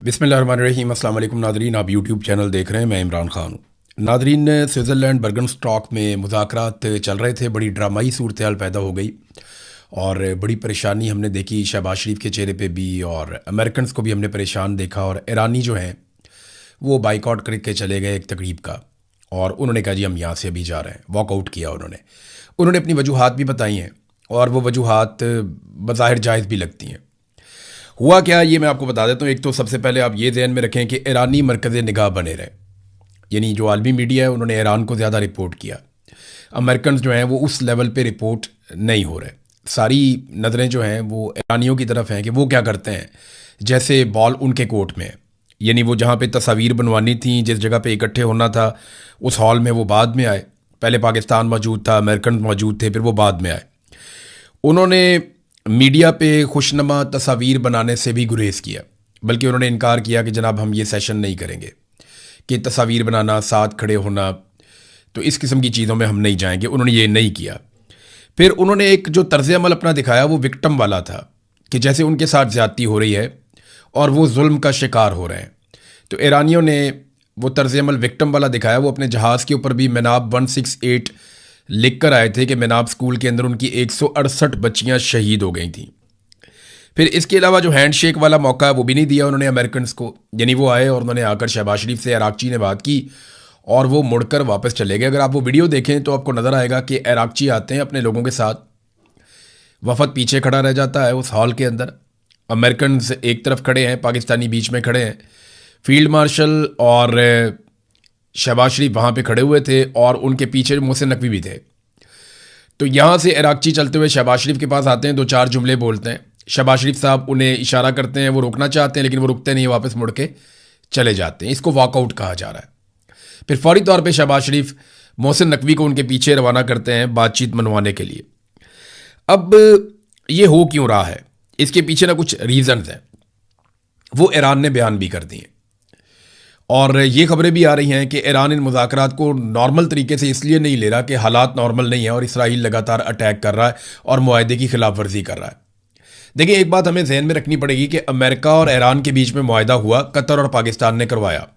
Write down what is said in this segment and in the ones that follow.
बिस्मिल्लाहिर्रहमानिर्रहीम। अस्सलाम वालेकुम नादरीन, आप यूट्यूब चैनल देख रहे हैं। मैं इमरान ख़ान हूँ। नादरीन, स्विट्ज़रलैंड बर्गनस्टॉक में मुज़ाकरात चल रहे थे। बड़ी ड्रामाई सूरत हाल पैदा हो गई और बड़ी परेशानी हमने देखी शहबाज शरीफ के चेहरे पे भी, और अमेरिकन्स को भी हमने परेशान देखा। और ईरानी जो हैं वो बाइकआउट करके चले गए एक तकरीब का, और उन्होंने कहा जी हम यहाँ से अभी जा रहे हैं। वॉकआउट किया उन्होंने अपनी वजूहात भी बताई हैं, और वो वजूहात बज़ाहिर जायज़ भी लगती हैं। हुआ क्या ये मैं आपको बता देता हूँ। एक तो सबसे पहले आप ये ध्यान में रखें कि ईरानी मरकज़ निगाह बने रहे, यानी जो आलमी मीडिया है उन्होंने ईरान को ज़्यादा रिपोर्ट किया। अमेरिकन जो हैं वो उस लेवल पे रिपोर्ट नहीं हो रहे। सारी नज़रें जो हैं वो ईरानियों की तरफ हैं कि वो क्या करते हैं, जैसे बॉल उनके कोर्ट में है। यानी वो जहाँ पे तस्वीर बनवानी थी, जिस जगह पे इकट्ठे होना था, उस हॉल में वो बाद में आए। पहले पाकिस्तान मौजूद था, अमेरिकन मौजूद थे, फिर वो बाद में आए। उन्होंने मीडिया पे खुशनुमा तस्वीर बनाने से भी गुरेज किया, बल्कि उन्होंने इनकार किया कि जनाब हम ये सेशन नहीं करेंगे, कि तस्वीर बनाना, साथ खड़े होना, तो इस किस्म की चीज़ों में हम नहीं जाएंगे। उन्होंने ये नहीं किया। फिर उन्होंने एक जो तर्ज अमल अपना दिखाया वो विक्टिम वाला था, कि जैसे उनके साथ ज़्यादती हो रही है और वो जुल्म का शिकार हो रहे हैं। तो ईरानियों ने वो तर्ज अमल विक्टिम वाला दिखाया। वो अपने जहाज़ के ऊपर भी मिनाब 168 लिख कर आए थे कि मिनाब स्कूल के अंदर उनकी 168 बच्चियां शहीद हो गई थीं। फिर इसके अलावा जो हैंडशेक वाला मौका है वो भी नहीं दिया उन्होंने अमेरिकन को। यानी वो आए और उन्होंने आकर शहबाज शरीफ से इराकची ने बात की और वो मुड़कर वापस चले गए। अगर आप वो वीडियो देखें तो आपको नज़र आएगा कि इराकची आते हैं अपने लोगों के साथ, वफद पीछे खड़ा रह जाता है उस हॉल के अंदर, अमेरिकन एक तरफ खड़े हैं, पाकिस्तानी बीच में खड़े हैं, फील्ड मार्शल और शहबाज शरीफ वहाँ पे खड़े हुए थे, और उनके पीछे मोहसिन नकवी भी थे। तो यहाँ से इराकची चलते हुए शहबाज शरीफ के पास आते हैं, दो चार जुमले बोलते हैं। शहबाज शरीफ साहब उन्हें इशारा करते हैं, वो रोकना चाहते हैं लेकिन वो रुकते नहीं, वापस मुड़ के चले जाते हैं। इसको वॉकआउट कहा जा रहा है। फिर फौरी तौर पे शहबाज शरीफ मोहसिन नकवी को उनके पीछे रवाना करते हैं बातचीत मनवाने के लिए। अब ये हो क्यों रहा है, इसके पीछे ना कुछ रीज़न्स हैं, वो ईरान ने बयान भी कर दिए। और ये खबरें भी आ रही हैं कि ईरान इन मुज़ाकरात को नॉर्मल तरीके से इसलिए नहीं ले रहा कि हालात नॉर्मल नहीं है और इसराइल लगातार अटैक कर रहा है और मुआहदे की खिलाफ वर्जी कर रहा है। देखिए, एक बात हमें जहन में रखनी पड़ेगी कि अमेरिका और ईरान के बीच में मुआहदा हुआ, कतर और पाकिस्तान ने करवाया।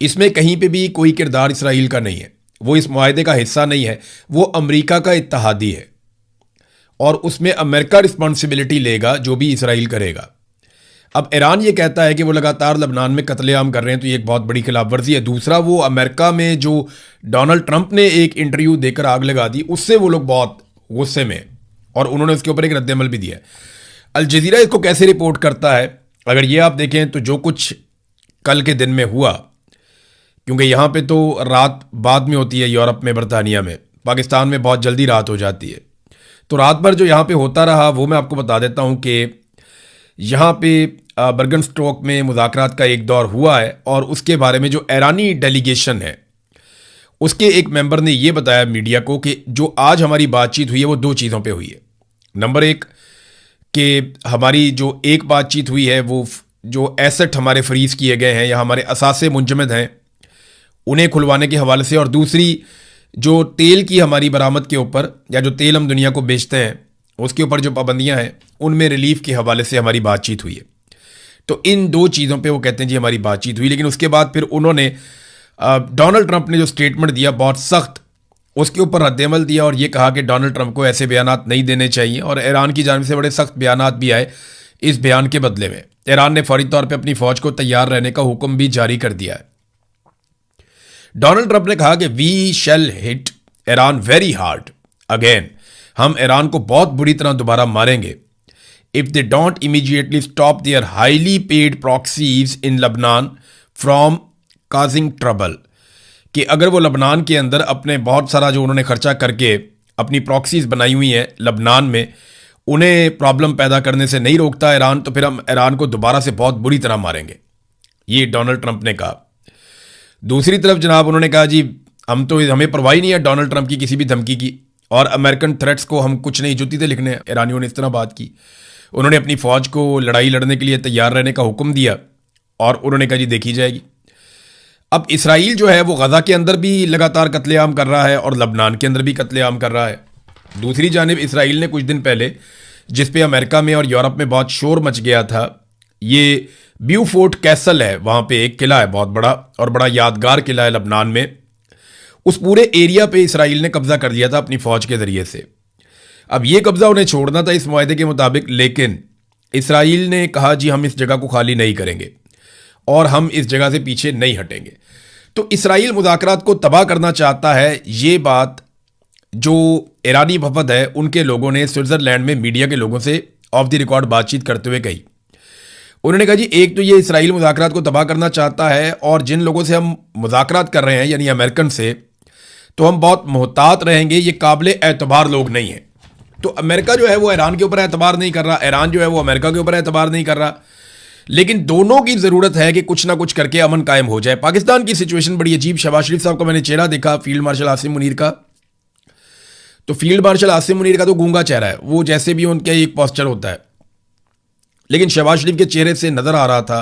इसमें कहीं पे भी कोई किरदार इसराइल का नहीं है, वो इस मुआहदे का हिस्सा नहीं है, वो अमेरिका का इत्तहादी है, और उसमें अमेरिका रिस्पॉन्सिबिलिटी लेगा जो भी इसराइल करेगा। अब ईरान ये कहता है कि वो लगातार लबनान में कत्लेआम कर रहे हैं, तो ये एक बहुत बड़ी खिलाफ वर्जी है। दूसरा, वो अमेरिका में जो डोनाल्ड ट्रंप ने एक इंटरव्यू देकर आग लगा दी, उससे वो लोग बहुत गुस्से में, और उन्होंने उसके ऊपर एक रद्दअमल भी दिया है। अल जज़ीरा इसको कैसे रिपोर्ट करता है, अगर ये आप देखें तो जो कुछ कल के दिन में हुआ, क्योंकि यहाँ पे तो रात बाद में होती है, यूरोप में, बरतानिया में, पाकिस्तान में बहुत जल्दी रात हो जाती है। तो रात भर जो यहाँ पे होता रहा वो मैं आपको बता देता हूँ कि यहाँ पे बर्गनस्टॉक में मुज़ाकरात का एक दौर हुआ है, और उसके बारे में जो ईरानी डेलीगेशन है उसके एक मेंबर ने ये बताया मीडिया को कि जो आज हमारी बातचीत हुई है वो दो चीज़ों पे हुई है। नंबर एक, कि हमारी जो एक बातचीत हुई है वो जो एसेट हमारे फ्रीज़ किए गए हैं या हमारे असासे मुंजमद हैं उन्हें खुलवाने के हवाले से, और दूसरी जो तेल की हमारी बरामद के ऊपर, या जो तेल हम दुनिया को बेचते हैं उसके ऊपर जो पाबंदियां हैं उनमें रिलीफ के हवाले से हमारी बातचीत हुई है। तो इन दो चीज़ों पे वो कहते हैं जी हमारी बातचीत हुई। लेकिन उसके बाद फिर उन्होंने डोनाल्ड ट्रंप ने जो स्टेटमेंट दिया बहुत सख्त, उसके ऊपर रद्दअमल दिया और ये कहा कि डोनाल्ड ट्रंप को ऐसे बयानात नहीं देने चाहिए, और ईरान की जानिब से बड़े सख्त बयानात भी आए इस बयान के बदले में। ईरान ने फौरी तौर पर अपनी फ़ौज को तैयार रहने का हुक्म भी जारी कर दिया है। डोनाल्ड ट्रंप ने कहा कि we shall hit Iran very hard again, हम ईरान को बहुत बुरी तरह दोबारा मारेंगे, if they don't immediately stop their highly paid proxies in लबनान फ्रॉम काजिंग ट्रबल, कि अगर वो लबनान के अंदर अपने बहुत सारा जो उन्होंने खर्चा करके अपनी प्रॉक्सीज बनाई हुई हैं लबनान में, उन्हें प्रॉब्लम पैदा करने से नहीं रोकता ईरान, तो फिर हम ईरान को दोबारा से बहुत बुरी तरह मारेंगे, ये डोनाल्ड ट्रंप ने कहा। दूसरी तरफ जनाब उन्होंने कहा जी हमें परवाह नहीं है डोनाल्ड ट्रंप की किसी भी धमकी की, और अमेरिकन थ्रेट्स को हम कुछ नहीं जुत्ती से लिखने। ईरानियों ने इस तरह बात की। उन्होंने अपनी फ़ौज को लड़ाई लड़ने के लिए तैयार रहने का हुक्म दिया, और उन्होंने कहा जी देखी जाएगी। अब इसराइल जो है वो गज़ा के अंदर भी लगातार कत्लेआम कर रहा है और लबनान के अंदर भी कत्लेआम कर रहा है। दूसरी जानिब इसराइल ने कुछ दिन पहले, जिस पे अमेरिका में और यूरोप में बहुत शोर मच गया था, ये ब्यूफोर्ट कैसल है, वहाँ पे एक किला है बहुत बड़ा और बड़ा यादगार किला है लबनान में। उस पूरे एरिया पे इसराइल ने कब्जा कर लिया था अपनी फौज के ज़रिए से। अब ये कब्जा उन्हें छोड़ना था इस मुआहदे के मुताबिक, लेकिन इसराइल ने कहा जी हम इस जगह को खाली नहीं करेंगे और हम इस जगह से पीछे नहीं हटेंगे। तो इसराइल मुज़ाकरात को तबाह करना चाहता है, ये बात जो ईरानी वफद है उनके लोगों ने स्विट्ज़रलैंड में मीडिया के लोगों से ऑफ द रिकॉर्ड बातचीत करते हुए कही। उन्होंने कहा जी एक तो ये इसराइल मुज़ाकरात को तबाह करना चाहता है और जिन लोगों से हम मुज़ाकरात कर रहे हैं यानी अमेरिकन से, तो हम बहुत मोहतात रहेंगे, ये काबिल एतबार लोग नहीं हैं। तो अमेरिका जो है वो ईरान के ऊपर एतबार नहीं कर रहा, ईरान जो है वो अमेरिका के ऊपर एतबार नहीं कर रहा, लेकिन दोनों की ज़रूरत है कि कुछ ना कुछ करके अमन कायम हो जाए। पाकिस्तान की सिचुएशन बड़ी अजीब। शहबाज शरीफ साहब का मैंने चेहरा देखा, फील्ड मार्शल आसिम मुनीर का, तो फील्ड मार्शल आसिम मुनीर का तो गूंगा चेहरा है, वो जैसे भी उनका एक पोस्चर होता है, लेकिन शहबाज शरीफ के चेहरे से नज़र आ रहा था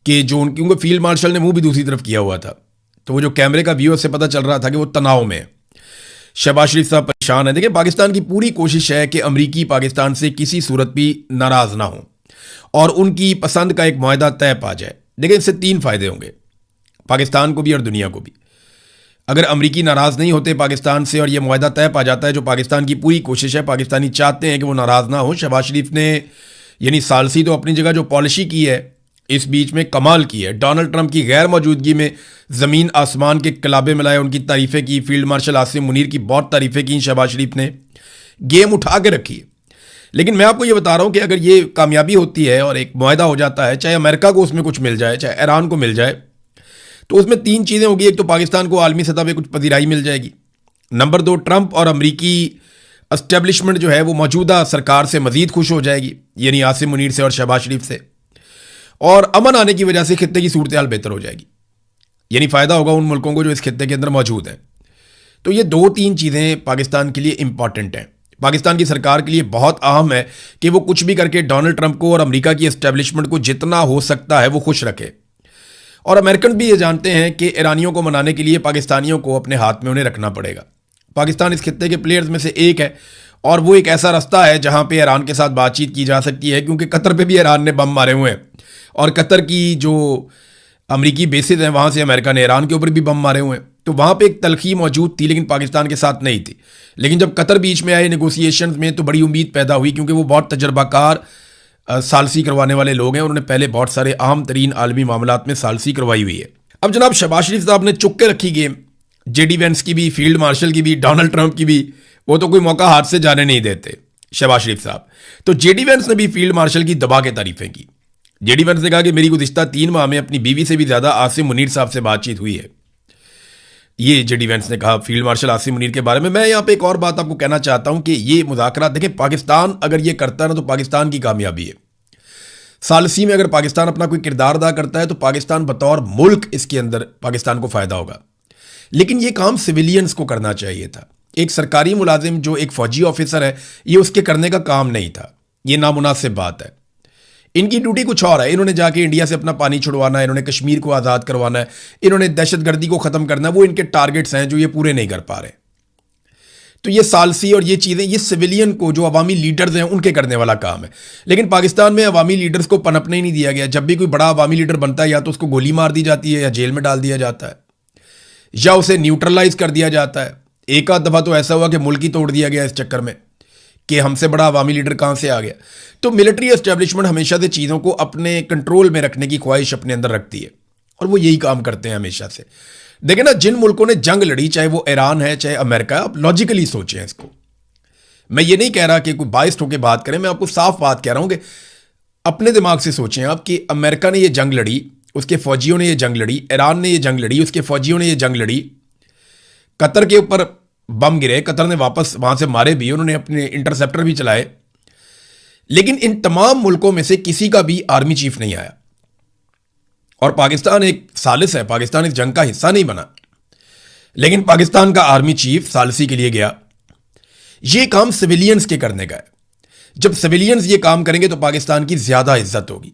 कि जो उनके फील्ड मार्शल ने मुंह भी दूसरी तरफ किया हुआ था, तो वो जो कैमरे का व्यू से पता चल रहा था कि वो तनाव में है। शहबाज शरीफ साहब परेशान है। देखिए पाकिस्तान की पूरी कोशिश है कि अमरीकी पाकिस्तान से किसी सूरत भी नाराज़ ना हो और उनकी पसंद का एक मुआहदा तय पा जाए। देखिए इससे 3 फ़ायदे होंगे पाकिस्तान को भी और दुनिया को भी। अगर अमरीकी नाराज़ नहीं होते पाकिस्तान से और ये मुआहदा तय पा जाता है, जो पाकिस्तान की पूरी कोशिश है, पाकिस्तानी चाहते हैं कि वो नाराज़ ना हो। शहबाज शरीफ ने यानी सालसी तो अपनी जगह जो पॉलिसी की है इस बीच में कमाल की है। डोनाल्ड ट्रंप की गैर मौजूदगी में ज़मीन आसमान के कलाबे मिलाए, उनकी तारीफ़ें की। फील्ड मार्शल आसिम मुनीर की बहुत तारीफ़ें की शहबाज शरीफ ने, गेम उठा के रखी है। लेकिन मैं आपको ये बता रहा हूँ कि अगर ये कामयाबी होती है और एक मुआहदा हो जाता है, चाहे अमेरिका को उसमें कुछ मिल जाए, चाहे ईरान को मिल जाए, तो उसमें 3 चीज़ें होगी। एक तो पाकिस्तान को आलमी सतह पर कुछ पजीराई मिल जाएगी। नंबर 2, ट्रंप और अमरीकी एस्टेब्लिशमेंट जो है वो मौजूदा सरकार से मज़ीद खुश हो जाएगी, यानी आसिम मुनीर से और शहबाज शरीफ से, और अमन आने की वजह से खित्ते की सूरत हाल बेहतर हो जाएगी, यानी फ़ायदा होगा उन मुल्कों को जो इस खित्ते के अंदर मौजूद हैं। तो ये 2-3 चीज़ें पाकिस्तान के लिए इंपॉर्टेंट हैं। पाकिस्तान की सरकार के लिए बहुत अहम है कि वो कुछ भी करके डोनाल्ड ट्रंप को और अमेरिका की एस्टेब्लिशमेंट को जितना हो सकता है वो खुश रखे। और अमेरिकन भी ये जानते हैं कि ईरानियों को मनाने के लिए पाकिस्तानियों को अपने हाथ में उन्हें रखना पड़ेगा। पाकिस्तान इस खित्ते के प्लेयर्स में से एक है और वो एक ऐसा रास्ता है जहाँ पे ईरान के साथ बातचीत की जा सकती है, क्योंकि कतर पे भी ईरान ने बम मारे हुए हैं और कतर की जो अमरीकी बेसिस हैं वहाँ से अमेरिका ने ईरान के ऊपर भी बम मारे हुए हैं। तो वहाँ पे एक तलखी मौजूद थी, लेकिन पाकिस्तान के साथ नहीं थी। लेकिन जब कतर बीच में आए नेगोशिएशन में तो बड़ी उम्मीद पैदा हुई, क्योंकि वो बहुत तजर्बाकार सालसी करवाने वाले लोग हैं। उन्होंने पहले बहुत सारे अहम तरीन आलमी मामलात में सालसी करवाई हुई है। अब जनाब शहबाज शरीफ साहब ने चुक के रखी गेम, जेडी वेंस की भी, फील्ड मार्शल की भी, डोनाल्ड ट्रंप की भी, वो तो कोई मौका हाथ से जाने नहीं देते शहबाज शरीफ साहब। तो जेडी वेंस ने भी फील्ड मार्शल की दबा के तारीफें की। जेडी वेंस ने कहा कि मेरी गुज़िश्ता 3 माह में अपनी बीवी से भी ज़्यादा आसिम मुनीर साहब से बातचीत हुई है। ये जेडी वेंस ने कहा फील्ड मार्शल आसिम मुनीर के बारे में। मैं यहाँ पे एक और बात आपको कहना चाहता हूँ कि ये मुज़ाकरात देखें, पाकिस्तान अगर ये करता है ना तो पाकिस्तान की कामयाबी है। सालसी में अगर पाकिस्तान अपना कोई किरदार अदा करता है तो पाकिस्तान बतौर मुल्क इसके अंदर पाकिस्तान को फ़ायदा होगा। लेकिन ये काम सिविलियंस को करना चाहिए था। एक सरकारी मुलाजिम जो एक फ़ौजी ऑफिसर है, ये उसके करने का काम नहीं था। ये नामुनासिब बात है। इनकी ड्यूटी कुछ और है। इन्होंने जाके इंडिया से अपना पानी छुड़वाना है, इन्होंने कश्मीर को आज़ाद करवाना है, इन्होंने दहशतगर्दी को ख़त्म करना है। वो इनके टारगेट्स हैं जो ये पूरे नहीं कर पा रहे। तो ये सालसी और ये चीज़ें ये सिविलियन को, जो अवामी लीडर्स हैं, उनके करने वाला काम है। लेकिन पाकिस्तान में अवामी लीडर्स को पनपने ही नहीं दिया गया। जब भी कोई बड़ा अवामी लीडर बनता है या तो उसको गोली मार दी जाती है या जेल में डाल दिया जाता है या उसे न्यूट्रलाइज कर दिया जाता है। एक आध दफ़ा तो ऐसा हुआ कि मुल्क ही तोड़ दिया गया इस चक्कर में कि हमसे बड़ा अवामी लीडर कहाँ से आ गया। तो मिलिट्री एस्टेब्लिशमेंट हमेशा से चीज़ों को अपने कंट्रोल में रखने की ख्वाहिश अपने अंदर रखती है और वो यही काम करते हैं हमेशा से। देखें ना, जिन मुल्कों ने जंग लड़ी, चाहे वो ईरान है चाहे अमेरिका, आप लॉजिकली सोचें इसको। मैं ये नहीं कह रहा कि कोई बाइस्ड होकर बात करें, मैं आपको साफ बात कह रहा हूँ कि अपने दिमाग से सोचें आप कि अमेरिका ने ये जंग लड़ी, उसके फौजियों ने ये जंग लड़ी, ईरान ने ये जंग लड़ी, उसके फौजियों ने ये जंग लड़ी, कतर के ऊपर बम गिरे, कतर ने वापस वहां से मारे भी, उन्होंने अपने इंटरसेप्टर भी चलाए, लेकिन इन तमाम मुल्कों में से किसी का भी आर्मी चीफ नहीं आया। और पाकिस्तान एक सालिस है, पाकिस्तान इस जंग का हिस्सा नहीं बना, लेकिन पाकिस्तान का आर्मी चीफ सालिसी के लिए गया। ये काम सिविलियंस के करने का है। जब सिविलियंस ये काम करेंगे तो पाकिस्तान की ज्यादा इज्जत होगी।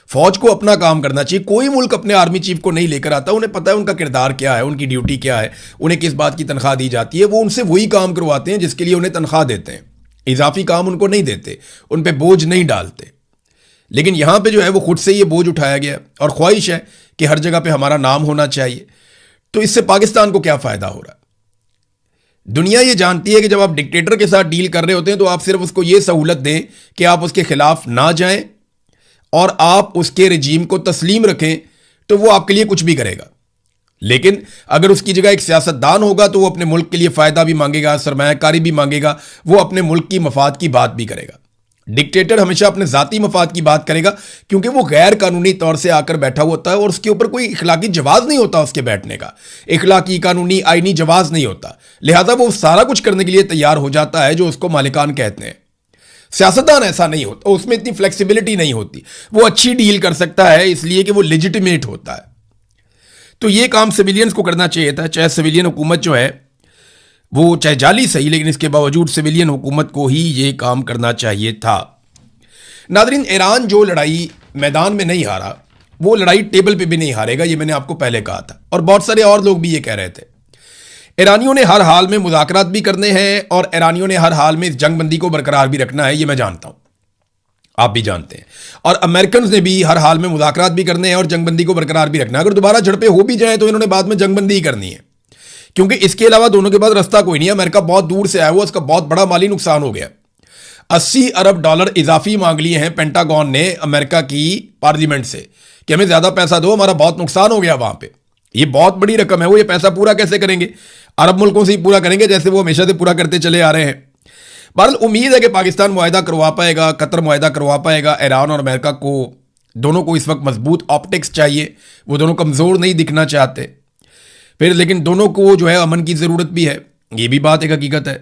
फौज को अपना काम करना चाहिए। कोई मुल्क अपने आर्मी चीफ को नहीं लेकर आता, उन्हें पता है उनका किरदार क्या है, उनकी ड्यूटी क्या है, उन्हें किस बात की तनख्वाह दी जाती है। वो उनसे वही काम करवाते हैं जिसके लिए उन्हें तनख्वाह देते हैं, इजाफी काम उनको नहीं देते, उन पर बोझ नहीं डालते। लेकिन यहाँ पे जो है वो खुद से ये बोझ उठाया गया और ख्वाहिश है कि हर जगह पे हमारा नाम होना चाहिए। तो इससे पाकिस्तान को क्या फ़ायदा हो रहा है? दुनिया ये जानती है कि जब आप डिक्टेटर के साथ डील कर रहे होते हैं तो आप सिर्फ उसको ये सहूलत दें कि आप उसके खिलाफ ना जाएं और आप उसके रजीम को तस्लीम रखें, तो वो आपके लिए कुछ भी करेगा। लेकिन अगर उसकी जगह एक सियासतदान होगा तो वो अपने मुल्क के लिए फ़ायदा भी मांगेगा, सरमायाकारी भी मांगेगा, वो अपने मुल्क की मफाद की बात भी करेगा। डिक्टेटर हमेशा अपने ज़ाती मफाद की बात करेगा क्योंकि वो गैर कानूनी तौर से आकर बैठा हुआ होता है और उसके ऊपर कोई इखलाकी जवाज़ नहीं होता उसके बैठने का, इखलाकी कानूनी आईनी जवाज़ नहीं होता। लिहाजा वो सारा कुछ करने के लिए तैयार हो जाता है जो उसको मालिकान कहते हैं। सियासतदान ऐसा नहीं होता, उसमें इतनी फ्लेक्सिबिलिटी नहीं होती। वो अच्छी डील कर सकता है इसलिए कि वो लेजिटिमेट होता है। तो ये काम सिविलियंस को करना चाहिए था, चाहे सिविलियन हुकूमत जो है वो चाहे जाली सही, लेकिन इसके बावजूद सिविलियन हुकूमत को ही ये काम करना चाहिए था। नादरीन, ईरान जो लड़ाई मैदान में नहीं हारा वो लड़ाई टेबल पे भी नहीं हारेगा, ये मैंने आपको पहले कहा था और बहुत सारे और लोग भी ये कह रहे थे। ईरानियों ने हर हाल में मुज़ाकरात भी करने हैं और ईरानियों ने हर हाल में इस जंगबंदी को बरकरार भी रखना है, ये मैं जानता हूं, आप भी जानते हैं। और अमेरिकन ने भी हर हाल में मुज़ाकरात भी करने हैं और जंगबंदी को बरकरार भी रखना है। अगर दोबारा झड़पें हो भी जाए तो इन्होंने बाद में जंगबंदी ही करनी है, क्योंकि इसके अलावा दोनों के पास रास्ता कोई नहीं है। अमेरिका बहुत दूर से आया हुआ, उसका बहुत बड़ा माली नुकसान हो गया। $80 अरब इजाफी मांग लिए हैं पेंटागन ने अमेरिका की पार्लियामेंट से कि हमें ज्यादा पैसा दो, हमारा बहुत नुकसान हो गया वहां पे। ये बहुत बड़ी रकम है, वो ये पैसा पूरा कैसे करेंगे? अरब मुल्कों से ही पूरा करेंगे जैसे वो हमेशा से पूरा करते चले आ रहे हैं। बहरहाल उम्मीद है कि पाकिस्तान मुआहदा करवा पाएगा, कतर मुआहदा करवा पाएगा। ईरान और अमेरिका को दोनों को इस वक्त मजबूत ऑप्टिक्स चाहिए, वो दोनों कमज़ोर नहीं दिखना चाहते। फिर लेकिन दोनों को जो है अमन की ज़रूरत भी है, ये भी बात एक हकीकत है।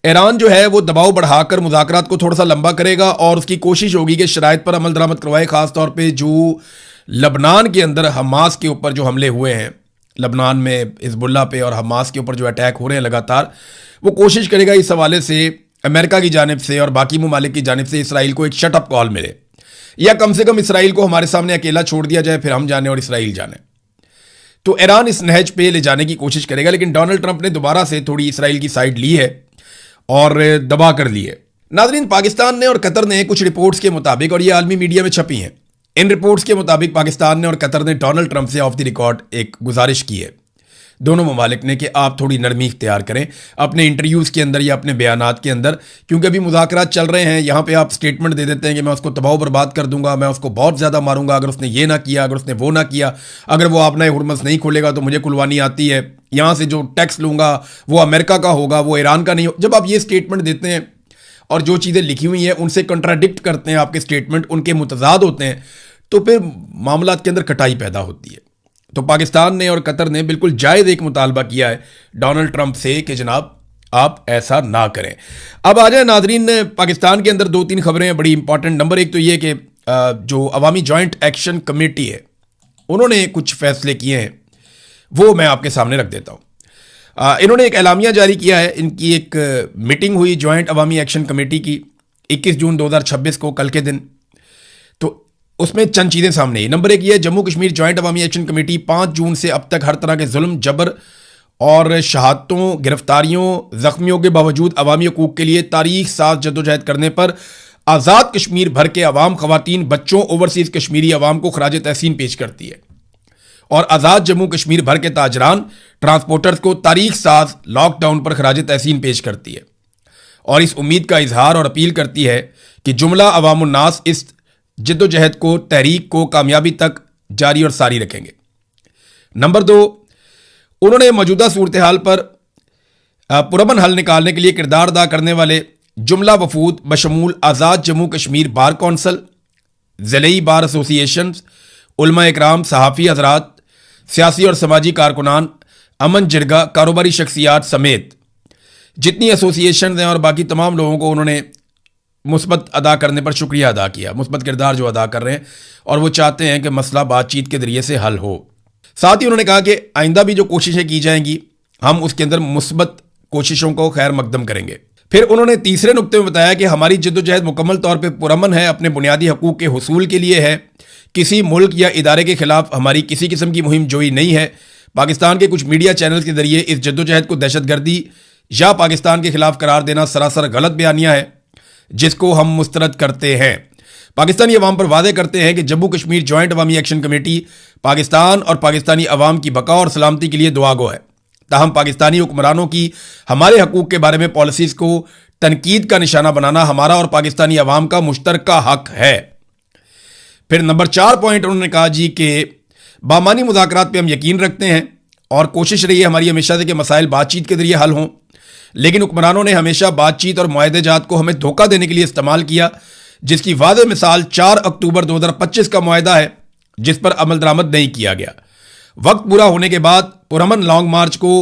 ईरान जो है वो दबाव बढ़ाकर मुज़ाकरात को थोड़ा सा लंबा करेगा और उसकी कोशिश होगी कि शराइत पर अमल दरामद करवाए, ख़ास तौर पे जो लबनान के अंदर हमास के ऊपर जो हमले हुए हैं, लबनान में हिजबुल्लाह पे और हमास के ऊपर जो अटैक हो रहे हैं लगातार, वो कोशिश करेगा इस हवाले से अमेरिका की जानिब से और बाकी ममालिक की जानिब से इसराइल को एक शटअप कॉल मिले, या कम से कम इसराइल को हमारे सामने अकेला छोड़ दिया जाए, फिर हम जाने और इसराइल जाने। तो ईरान इस नहज पे ले जाने की कोशिश करेगा, लेकिन डोनाल्ड ट्रंप ने दोबारा से थोड़ी इसराइल की साइड ली है और दबा कर ली है। नाज़रीन, पाकिस्तान ने और कतर ने कुछ रिपोर्ट्स के मुताबिक, और ये आलमी मीडिया में छपी हैं, इन रिपोर्ट्स के मुताबिक पाकिस्तान ने और कतर ने डोनाल्ड ट्रंप से ऑफ द रिकॉर्ड एक गुजारिश की है, दोनों ममालिक ने, कि आप थोड़ी नरमी इख्तियार करें अपने इंटरव्यूज़ के अंदर या अपने बयानात के अंदर, क्योंकि अभी मुज़ाकरात चल रहे हैं। यहाँ पे आप स्टेटमेंट दे देते हैं कि मैं उसको तबाह बर्बाद कर दूंगा, मैं उसको बहुत ज़्यादा मारूंगा अगर उसने ये ना किया, अगर उसने वो ना किया, अगर वो आपने हुरमस नहीं खोलेगा तो मुझे कुलवानी आती है, यहाँ से जो टैक्स लूँगा वो अमेरिका का होगा, वो ईरान का नहीं हो। जब आप ये स्टेटमेंट देते हैं और जो चीज़ें लिखी हुई हैं उनसे कंट्राडिक्ट करते हैं, आपके स्टेटमेंट उनके मुतजाद होते हैं, तो फिर मामला के अंदर कटाई पैदा होती है। तो पाकिस्तान ने और कतर ने बिल्कुल जायज़ एक मुतालबा किया है डोनाल्ड ट्रंप से कि जनाब आप ऐसा ना करें। अब आ जाए नाजरीन, पाकिस्तान के अंदर 2-3 खबरें हैं बड़ी इंपॉर्टेंट। नंबर 1 तो ये कि जो अवामी जॉइंट एक्शन कमेटी है उन्होंने कुछ फैसले किए हैं, वो मैं आपके सामने रख देता हूँ। इन्होंने एक एलामिया जारी किया है। इनकी एक मीटिंग हुई जॉइंट अवामी एक्शन कमेटी की 21 जून 2026 को, कल के दिन। तो उसमें चंद चीज़ें सामने आई। नंबर 1 ये, जम्मू कश्मीर जॉइंट अवामी एक्शन कमेटी 5 जून से अब तक हर तरह के जुल्म, जबर और शहादतों, गिरफ्तारियों, जख्मियों के बावजूद अवामी हकूक़ के लिए तारीख साथ जद्दोजहद करने पर आज़ाद कश्मीर भर के अवाम, ख़वातीन, बच्चों, ओवरसीज़ कश्मीरी अवाम को खराज तहसीन पेश करती है और आज़ाद जम्मू कश्मीर भर के ताजरान, ट्रांसपोर्टर्स को तारीख साथ लॉकडाउन पर खराज तहसीन पेश करती है और इस उम्मीद का इजहार और अपील करती है कि जुमला अवामुन्नास इस जिद्दोजहद को, तहरीक को कामयाबी तक जारी और सारी रखेंगे। नंबर 2, उन्होंने मौजूदा सूरत हाल पर पुरअमन हल निकालने के लिए किरदार अदा करने वाले जुमला वफूद बशमूल आज़ाद जम्मू कश्मीर बार कौंसल, ज़िलई बार एसोसिएशन, उलमा इकराम, सहाफ़ी हजरात, सियासी और समाजी कारकुनान, अमन जिरगा, कारोबारी शख्सियात समेत जितनी एसोसिएशन हैं और बाकी तमाम लोगों को उन्होंने मुस्बत अदा करने पर शुक्रिया अदा किया, मुस्बत किरदार जो अदा कर रहे हैं, और वो चाहते हैं कि मसला बातचीत के ज़रिए से हल हो। साथ ही उन्होंने कहा कि आइंदा भी जो कोशिशें की जाएंगी हम उसके अंदर मुस्बत कोशिशों को खैर मकदम करेंगे। फिर उन्होंने तीसरे नुक्ते में बताया कि हमारी जद्दोजहद मुकम्मल तौर पर पुरअमन है, अपने बुनियादी हकूक़ के हुसूल के लिए है, किसी मुल्क या इदारे के खिलाफ हमारी किसी किस्म की मुहिम जोई नहीं है। पाकिस्तान के कुछ मीडिया चैनल्स के जरिए इस जद्दोजहद को दहशतगर्दी या पाकिस्तान के खिलाफ करार देना सरासर गलत बयानिया है जिसको हम मुस्तरद करते हैं। पाकिस्तानी अवाम पर वादे करते हैं कि जम्मू कश्मीर जॉइंट अवामी एक्शन कमेटी पाकिस्तान और पाकिस्तानी अवाम की बका और सलामती के लिए दुआगो है। ताहम पाकिस्तानी हुक्मरानों की हमारे हकूक़ के बारे में पॉलिसीज़ को तनकीद का निशाना बनाना हमारा और पाकिस्तानी अवाम का मुश्तरका हक है। फिर नंबर 4 पॉइंट उन्होंने कहा जी कि बामानी मुज़ाकरात पे हम यकीन रखते हैं और कोशिश रही है हमारी हमेशा से कि मसाइल बातचीत के जरिए हल हों, लेकिन हुक्मरानों ने हमेशा बातचीत और मुआहदेजात को हमें धोखा देने के लिए इस्तेमाल किया, जिसकी वाज़ेह मिसाल 4 अक्टूबर 2025 का मुआहदा है जिस पर अमल दरामद नहीं किया गया। वक्त पूरा होने के बाद पुरअमन लॉन्ग मार्च को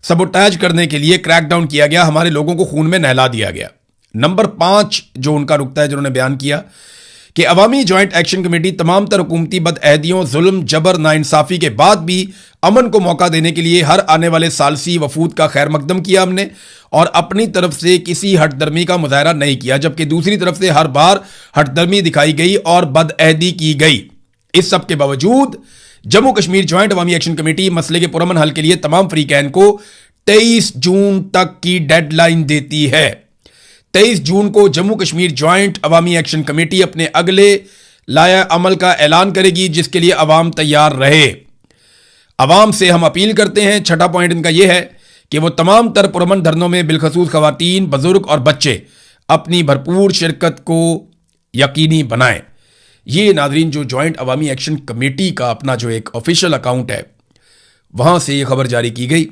सबोटाज करने के लिए क्रैकडाउन किया गया, हमारे लोगों को खून में नहला दिया गया। नंबर 5 जो उनका नुक्ता है जिन्होंने बयान किया कि अवामी जॉइंट एक्शन कमेटी तमाम तर हुकूमती बदअहदियों, जुल्म, जबर, नाइंसाफ़ी के बाद भी अमन को मौका देने के लिए हर आने वाले सालसी वफूद का खैर मकदम किया हमने और अपनी तरफ से किसी हटदर्मी का मुजाहरा नहीं किया, जबकि दूसरी तरफ से हर बार हटदर्मी दिखाई गई और बदअहदी की गई। इस सब के बावजूद जम्मू कश्मीर जॉइंट अवामी एक्शन कमेटी मसले के पुरअमन हल के लिए तमाम फ्रीकैन को 23 जून तक की डेडलाइन देती है। 23 जून को जम्मू कश्मीर जॉइंट अवामी एक्शन कमेटी अपने अगले लाया अमल का ऐलान करेगी, जिसके लिए अवाम तैयार रहे। अवाम से हम अपील करते हैं, 6ठा पॉइंट इनका यह है कि वो तमाम तर पुरअमन धरनों में बिलखसूस खवातीन, बुजुर्ग और बच्चे अपनी भरपूर शिरकत को यकीनी बनाएं। ये नाजरीन जो जॉइंट अवामी एक्शन कमेटी का अपना जो एक ऑफिशियल अकाउंट है वहाँ से ये खबर जारी की गई।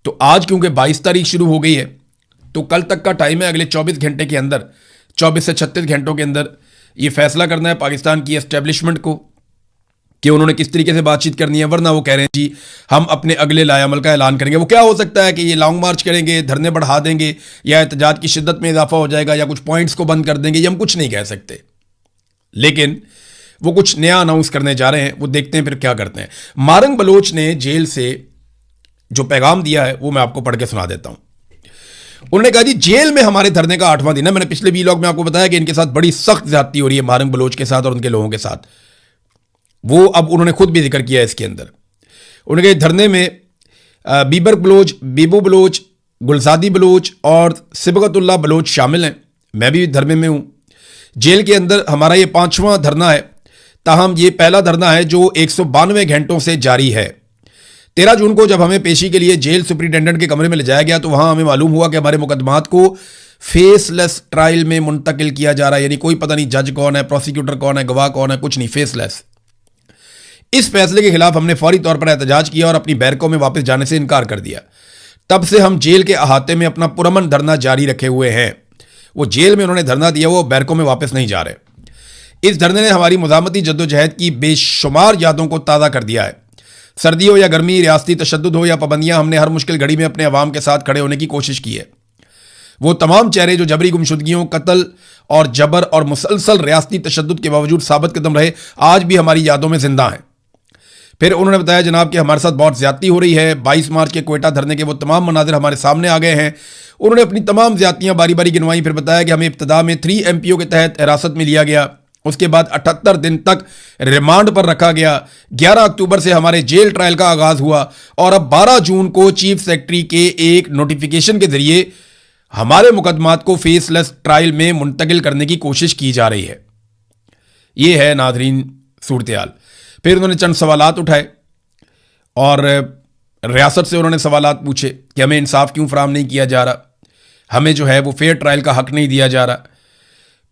तो आज क्योंकि 22 तारीख शुरू हो गई है तो कल तक का टाइम है, अगले 24 घंटे के अंदर, 24 से 36 घंटों के अंदर ये फैसला करना है पाकिस्तान की एस्टेब्लिशमेंट को कि उन्होंने किस तरीके से बातचीत करनी है, वरना वो कह रहे हैं जी हम अपने अगले लायामल का ऐलान करेंगे। वो क्या हो सकता है कि ये लॉन्ग मार्च करेंगे, धरने बढ़ा देंगे, या एहतजाज की शिद्दत में इजाफा हो जाएगा, या कुछ पॉइंट्स को बंद कर देंगे, ये हम कुछ नहीं कह सकते। लेकिन वो कुछ नया अनाउंस करने जा रहे हैं, वो देखते हैं फिर क्या करते हैं। मारंग बलोच ने जेल से जो पैगाम दिया है वो मैं आपको पढ़ के सुना देता हूं। उन्होंने कहा जी जेल में हमारे धरने का 8वां दिन है। मैंने पिछले वीलॉग में आपको बताया कि इनके साथ बड़ी सख्त ज्यादती हो रही है मारंग बलोच के साथ और उनके लोगों के साथ। वो अब उन्होंने खुद भी जिक्र किया है इसके अंदर। उन्होंने कहा धरने में बीबर बलोच, बीबू बलोच, गुलजादी बलोच और सिबगतुल्ला बलोच शामिल हैं। मैं भी धरने में हूं। जेल के अंदर हमारा ये 5वां धरना है, ताहम ये पहला धरना है जो 192 घंटों से जारी है। 13 जून को जब हमें पेशी के लिए जेल सुपरिटेंडेंट के कमरे में ले जाया गया तो वहां हमें मालूम हुआ कि हमारे मुकदमात को फेसलेस ट्रायल में मुंतकिल किया जा रहा है। यानी कोई पता नहीं जज कौन है, प्रोसिक्यूटर कौन है, गवाह कौन है, कुछ नहीं, फेसलेस। इस फैसले के खिलाफ हमने फौरी तौर पर एहतजाज किया और अपनी बैरकों में वापस जाने से इनकार कर दिया। तब से हम जेल के अहाते में अपना पुरअमन धरना जारी रखे हुए हैं। वो जेल में उन्होंने धरना दिया, वो बैरकों में वापस नहीं जा रहे। इस धरने ने हमारी मुज़ामती जद्दोजहद की बेशुमार यादों को ताज़ा कर दिया है। सर्दी हो या गर्मी, रियासती तशद्दुद हो या पाबंदियां, हमने हर मुश्किल घड़ी में अपने अवाम के साथ खड़े होने की कोशिश की है। वो तमाम चेहरे जो जबरी गुमशुदगियों, कत्ल और जबर और मुसलसल रियासती तशद्दुद के बावजूद साबित कदम रहे, आज भी हमारी यादों में जिंदा हैं। फिर उन्होंने बताया जनाब कि हमारे साथ बहुत ज्यादती हो रही है। 22 मार्च के कोयटा धरने के वो तमाम मनाजिर हमारे सामने आ गए हैं। उन्होंने अपनी तमाम ज्यादतियां बारी बारी गिनवाई। फिर बताया कि हमें इब्तदा में 3 MPO के तहत हिरासत में लिया गया, उसके बाद 78 दिन तक रिमांड पर रखा गया। 11 अक्टूबर से हमारे जेल ट्रायल का आगाज हुआ और अब 12 जून को चीफ सेक्रेटरी के एक नोटिफिकेशन के जरिए हमारे मुकदमात को फेसलेस ट्रायल में मुंतकिल करने की कोशिश की जा रही है। यह है नाजरीन सूरत हाल। फिर उन्होंने चंद सवालात उठाए और रियासत से उन्होंने सवालात पूछे कि हमें इंसाफ क्यों फराहम नहीं किया जा रहा, हमें जो है वो फेयर ट्रायल का हक नहीं दिया जा रहा।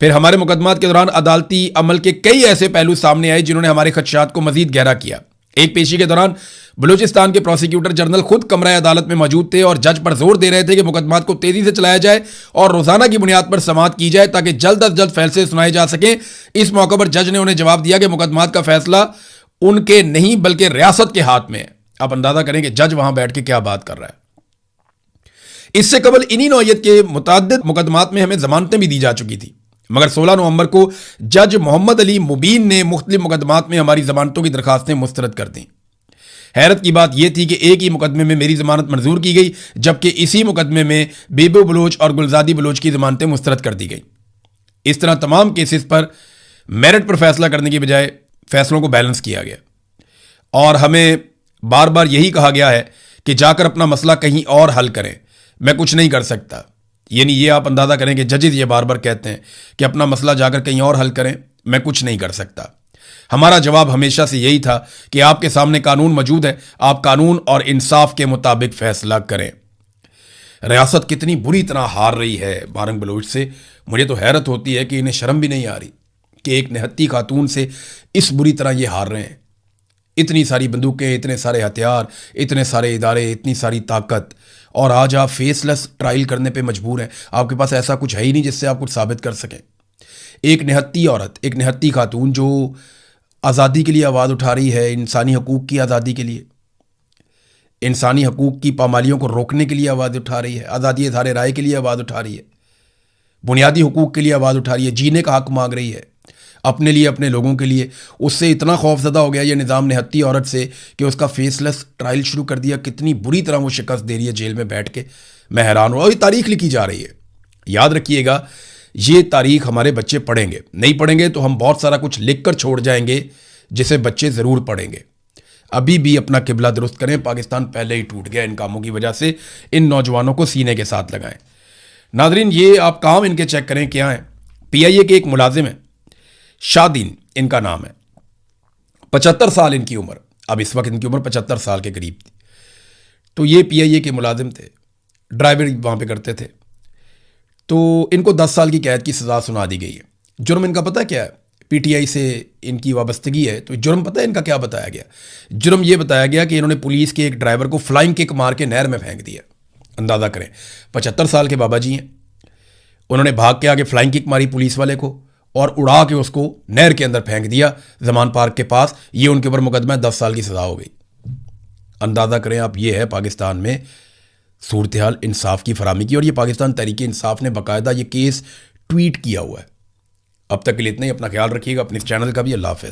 फिर हमारे मुकदमात के दौरान अदालती अमल के कई ऐसे पहलू सामने आए जिन्होंने हमारे खदशात को मजीद गहरा किया। एक पेशी के दौरान बलूचिस्तान के प्रोसिक्यूटर जनरल खुद कमरा अदालत में मौजूद थे और जज पर जोर दे रहे थे कि मुकदमात को तेजी से चलाया जाए और रोजाना की बुनियाद पर समाअत की जाए ताकि जल्द अज जल्द फैसले सुनाए जा सकें। इस मौके पर जज ने उन्हें जवाब दिया कि मुकदमात का फैसला उनके नहीं बल्कि रियासत के हाथ में है। आप अंदाजा करें कि जज वहां बैठ के क्या बात कर रहा है। इससे कबल इन्हीं नौयत के मुतअद्दिद मुकदमात में हमें जमानतें भी दी जा चुकी थी, मगर 16 नवंबर को जज मोहम्मद अली मुबीन ने मुख्तलिफ मुकदमात में हमारी जमानतों की दरखास्तें मुस्तरद कर दी। हैरत की बात यह थी कि एक ही मुकदमे में मेरी जमानत मंजूर की गई, जबकि इसी मुकदमे में बीबू बलोच और गुलजादी बलोच की जमानतें मुस्तरद कर दी गई। इस तरह तमाम केसेस पर मेरिट पर फैसला करने की बजाय फैसलों को बैलेंस किया गया और हमें बार बार यही कहा गया है कि जाकर अपना मसला कहीं और हल करें, मैं कुछ नहीं कर सकता। यानी ये आप अंदाजा करें कि जजेस ये बार बार कहते हैं कि अपना मसला जाकर कहीं और हल करें, मैं कुछ नहीं कर सकता। हमारा जवाब हमेशा से यही था कि आपके सामने कानून मौजूद है, आप कानून और इंसाफ के मुताबिक फैसला करें। रियासत कितनी बुरी तरह हार रही है बारंग बलोच से। मुझे तो हैरत होती है कि इन्हें शर्म भी नहीं आ रही कि एक निहत्ती खातून से इस बुरी तरह ये हार रहे हैं। इतनी सारी बंदूकें, इतने सारे हथियार, इतने सारे इदारे, इतनी सारी ताकत, और आज आप फेसलेस ट्रायल करने पे मजबूर हैं। आपके पास ऐसा कुछ है ही नहीं जिससे आप कुछ साबित कर सकें। एक निहत्ती औरत, एक निहत्ती खातून जो आज़ादी के लिए आवाज़ उठा रही है, इंसानी हकूक़ की आज़ादी के लिए, इंसानी हकूक़ की पामालियों को रोकने के लिए आवाज़ उठा रही है, आज़ादी इज़हार राय के लिए आवाज़ उठा रही है, बुनियादी हकूक़ के लिए आवाज़ उठा रही है, जीने का हक मांग रही है अपने लिए, अपने लोगों के लिए। उससे इतना खौफजदा हो गया ये निज़ाम निहत्ती औरत से कि उसका फेसलेस ट्रायल शुरू कर दिया। कितनी बुरी तरह वो शिकस्त दे रही है जेल में बैठ के, मैं हैरान हुआ। और ये तारीख लिखी जा रही है, याद रखिएगा, ये तारीख हमारे बच्चे पढ़ेंगे। नहीं पढ़ेंगे तो हम बहुत सारा कुछ लिख कर छोड़ जाएंगे जिसे बच्चे ज़रूर पढ़ेंगे। अभी भी अपना किबला दुरुस्त करें, पाकिस्तान पहले ही टूट गया इन कामों की वजह से। इन नौजवानों को सीने के साथ लगाएं। नाजरीन, ये आप काम इनके चेक करें क्या है। PIA के एक मुलाजिम है, शादीन इनका नाम है, 75 साल इनकी उम्र, अब इस वक्त इनकी उम्र 75 साल के करीब थी। तो ये PIA के मुलाजिम थे, ड्राइवर वहाँ पे करते थे। तो इनको 10 साल की कैद की सज़ा सुना दी गई है। जुर्म इनका पता क्या है? PTI से इनकी वाबस्तगी है। तो जुर्म पता है इनका क्या बताया गया? जुर्म ये बताया गया कि इन्होंने पुलिस के एक ड्राइवर को फ्लाइंग किक मार के नहर में फेंक दिया। अंदाज़ा करें, 75 साल के बाबा जी हैं, उन्होंने भाग के आगे फ्लाइंग किक मारी पुलिस वाले को और उड़ा के उसको नहर के अंदर फेंक दिया जमान पार्क के पास। ये उनके ऊपर मुकदमा है, 10 साल की सज़ा हो गई। अंदाज़ा करें आप, ये है पाकिस्तान में सूरत हाल इंसाफ की फराहमी की। और ये पाकिस्तान तहरीक इंसाफ ने बाकायदा ये केस ट्वीट किया हुआ है। अब तक के लिए इतना ही। अपना ख्याल रखिएगा, अपने इस चैनल का भी। अल्लाह हाफ़िज़।